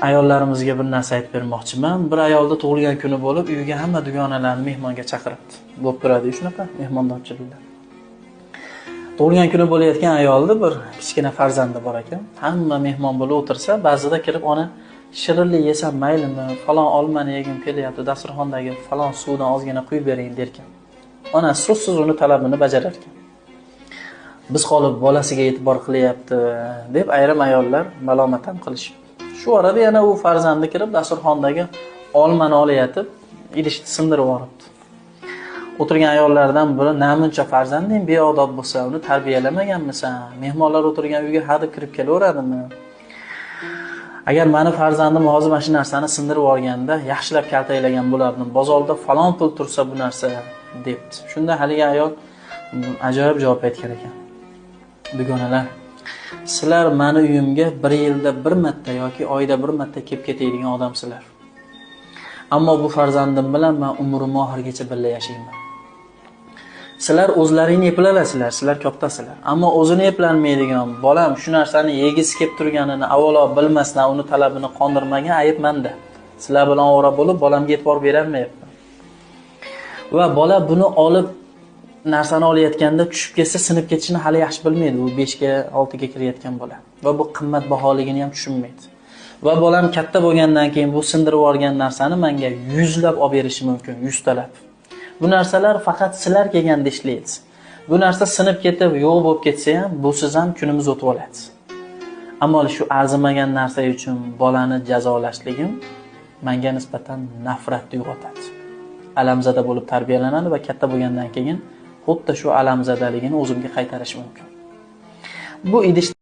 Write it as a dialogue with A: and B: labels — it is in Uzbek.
A: Ayollarimizga bir narsa aytib bermoqchiman. Bir ayolda tug'ilgan kuni bo'lib, uyiga hamma dugonalarni mehmonga chaqiribdi. Bo'lib turadi shunaqa mehmondorchiliklar. Tug'ilgan kuni bo'layotgan ayolda bir kichkina farzandi bor ekan. Hamma mehmon bo'lib o'tirsa, ba'zida kirib ona shirinlik yesam maylimi, falon olmani yegim kelyapti, dasturxondagi falon suvdan ozgina quyib bering derkan. Ona so'zsiz uni talabini bajarar ekan. Biz qolib bolasiga e'tibor qilyapti deb ayrim ayollar malomat ham qilishibdi. Shu orada yana u farzandi kirib dasturxondagi olmani olayotib, idishni sindirib yuboribdi. O'tirgan ayollardan biri namuncha farzanding beodob bo'lsa, uni tarbiyalamaganmisan? Mehmonlar o'tirgan uyga hadeb kirib kelaveradimi? Agar meni farzandim hozir mana shu narsani sindirib yuborganda yaxshilab kaltaklagan bo'lardim. Bozorda falon pul tursa bu narsa debdi. Shunda haligi ayol ajoyib javob aytgan ekan. Dugonalar, sizlar meni uyimga bir yilda bir marta yoki oyda bir marta kelib ketadigan odamsizlar. Ammo bu farzandim bilan men umrim oxirigacha birga yashayman. Sizlar o'zlaringni eplaylasizlar, sizlar kattasizlar. Ammo o'zini eplanmaydigan bolam shu narsani yegisi kelib turganini avvalo bilmasdan uni talabini qondirmagan ayb menda. Sizlar bilan ovora bo'lib bolamga e'tibor berolmayapman. Va bola buni olib narsani olayotganda tushib ketsa sinib ketishini hali yaxshi bilmaydi. U 5 ga 6 ga kirayotgan bola va bu qimmat baholigini ham tushunmaydi. Va bolam katta bo'lgandan keyin bu sindirib yuborgan narsani menga 100 lab olib berishi mumkin, 100 talab. Bu narsalar faqat sizlar kelganda ishlaydi. Bu narsa sinib ketib, yo'q bo'lib ketsa ham, busiz ham kunimiz o'tib oladi. Ammo shu arzimagan narsa uchun bolani jazolashligim menga nisbatan nafratni uyg'otadi. Alamzada bo'lib tarbiyalanadi va katta bo'lgandan keyin xuddi shu alamzadaligini o'zimga qaytarish mumkin. Bu idish